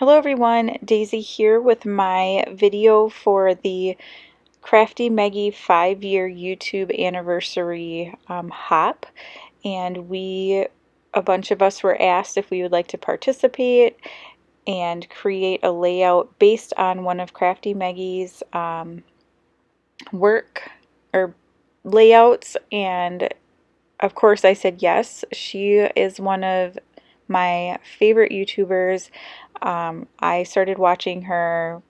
Hello everyone, Daisy here with my video for the Crafty Meggy 5-year YouTube anniversary hop, and a bunch of us were asked if we would like to participate and create a layout based on one of Crafty Meggy's work or layouts, and of course I said yes. She is one of my favorite YouTubers. I started watching her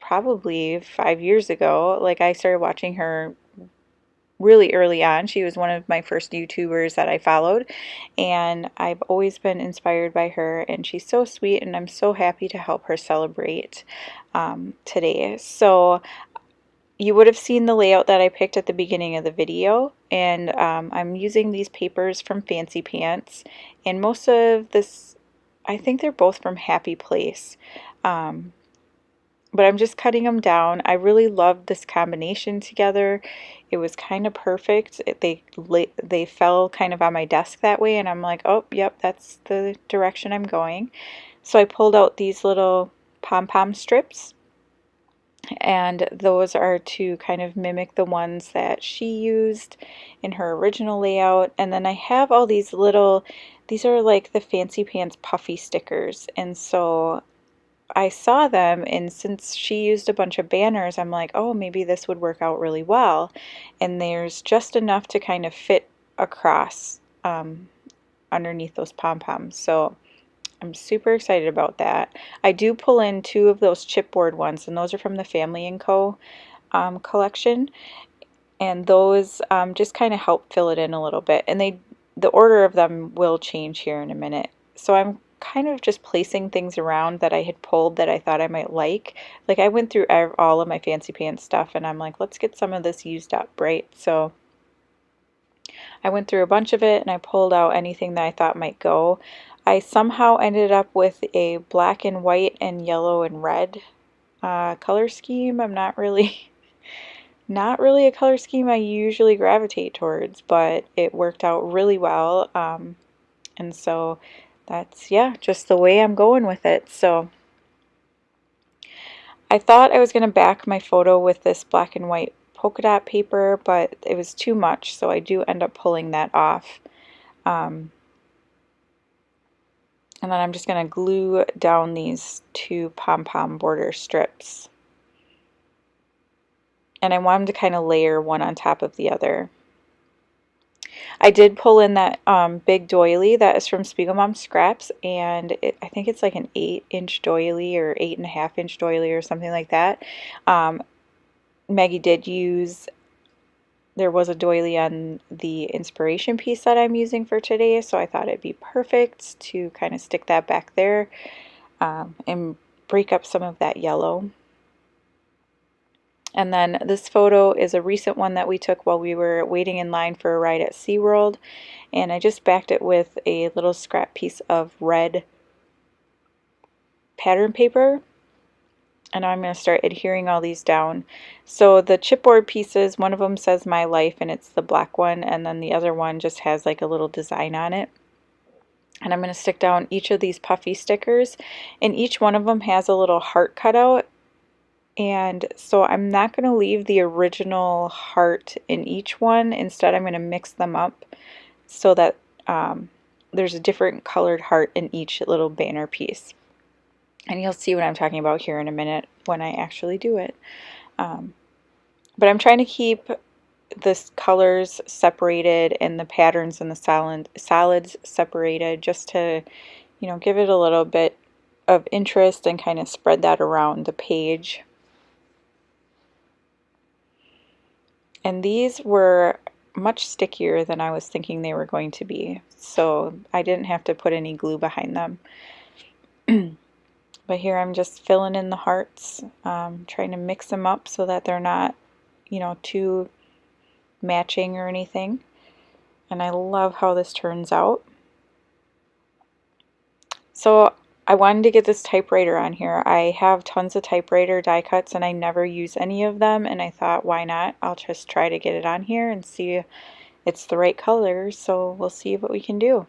probably 5 years ago. Like, I started watching her really early on. She was one of my first YouTubers that I followed, and I've always been inspired by her, and she's so sweet, and I'm so happy to help her celebrate today. So you would have seen the layout that I picked at the beginning of the video, and I'm using these papers from Fancy Pants, and most of this, I think they're both from Happy Place, but I'm just cutting them down. I really loved this combination together. It was kind of perfect. They fell kind of on my desk that way, and I'm like, oh, yep, that's the direction I'm going. So I pulled out these little pom-pom strips, and those are to kind of mimic the ones that she used in her original layout. And then I have all these these are like the Fancy Pants puffy stickers, and so I saw them, and since she used a bunch of banners, I'm like, oh, maybe this would work out really well. And there's just enough to kind of fit across underneath those pom-poms. So I'm super excited about that. I do pull in two of those chipboard ones, and those are from the Family & Co. Collection. And those just kind of help fill it in a little bit. And the order of them will change here in a minute. So I'm kind of just placing things around that I had pulled that I thought I might like. Like, I went through all of my Fancy Pants stuff, and I'm like, let's get some of this used up, right? So I went through a bunch of it, and I pulled out anything that I thought might go. I somehow ended up with a black and white and yellow and red color scheme. I'm not really a color scheme I usually gravitate towards, but it worked out really well. And so that's, yeah, just the way I'm going with it. So I thought I was going to back my photo with this black and white polka dot paper, but it was too much, so I do end up pulling that off. And then I'm just going to glue down these two pom-pom border strips. And I want them to kind of layer one on top of the other. I did pull in that big doily that is from Spiegelmom Scraps, and I think it's like an 8-inch doily or 8.5-inch doily or something like that. Meggy did use, there was a doily on the inspiration piece that I'm using for today, so I thought it'd be perfect to kind of stick that back there and break up some of that yellow. And then this photo is a recent one that we took while we were waiting in line for a ride at SeaWorld, and I just backed it with a little scrap piece of red pattern paper, and now I'm going to start adhering all these down. So the chipboard pieces, one of them says My Life, and it's the black one, and then the other one just has like a little design on it. And I'm going to stick down each of these puffy stickers, and each one of them has a little heart cutout. And so I'm not going to leave the original heart in each one. Instead, I'm going to mix them up so that there's a different colored heart in each little banner piece. And you'll see what I'm talking about here in a minute when I actually do it. But I'm trying to keep the colors separated and the patterns and the solids separated, just to, you know, give it a little bit of interest and kind of spread that around the page. And these were much stickier than I was thinking they were going to be, so I didn't have to put any glue behind them. But here I'm just filling in the hearts, trying to mix them up so that they're not, you know, too matching or anything. And I love how this turns out. So I wanted to get this typewriter on here. I have tons of typewriter die cuts and I never use any of them, and I thought, why not? I'll just try to get it on here and see if it's the right color, so we'll see what we can do.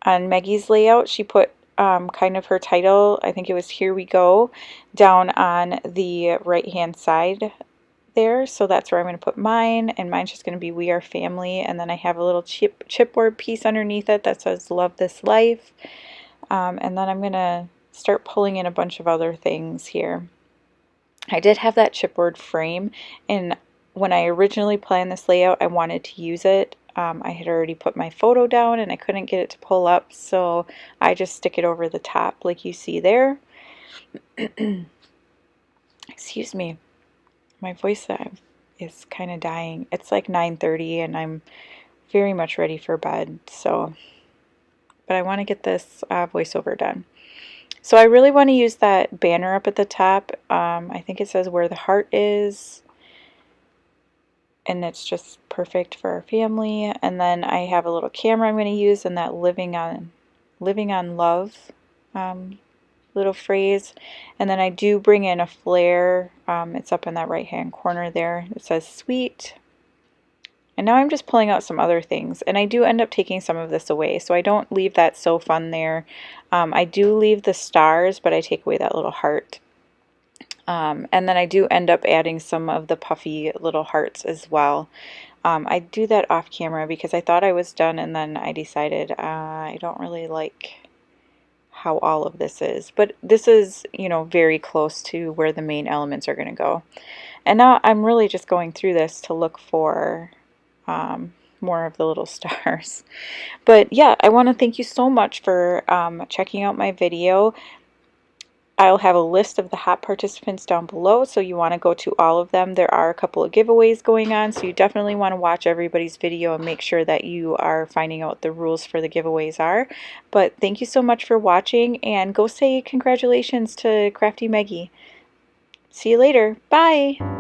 on Meggy's layout, she put kind of her title, I think it was "Here We Go," down on the right hand side there. So that's where I'm going to put mine, and mine's just going to be "We Are Family." And then I have a little chipboard piece underneath it that says "Love This Life." And then I'm going to start pulling in a bunch of other things here. I did have that chipboard frame, and when I originally planned this layout, I wanted to use it. I had already put my photo down and I couldn't get it to pull up, so I just stick it over the top like you see there. Excuse me, my voice is kind of dying. It's like 9:30 and I'm very much ready for bed, so, but I want to get this voiceover done. So I really want to use that banner up at the top. I think it says "Where the Heart Is," and it's just perfect for our family. And then I have a little camera I'm going to use, and that living on love little phrase. And then I do bring in a flare. It's up in that right hand corner there. It says "Sweet." And now I'm just pulling out some other things, and I do end up taking some of this away, so I don't leave that "So Fun" there. I do leave the stars, but I take away that little heart. And then I do end up adding some of the puffy little hearts as well. I do that off camera because I thought I was done, and then I decided I don't really like how all of this is. But this is, you know, very close to where the main elements are going to go. And now I'm really just going through this to look for more of the little stars. But yeah, I want to thank you so much for checking out my video. I'll have a list of the hot participants down below, so you want to go to all of them. There are a couple of giveaways going on, so you definitely want to watch everybody's video and make sure that you are finding out what the rules for the giveaways are. But thank you so much for watching, and go say congratulations to Crafty Meggy. See you later. Bye!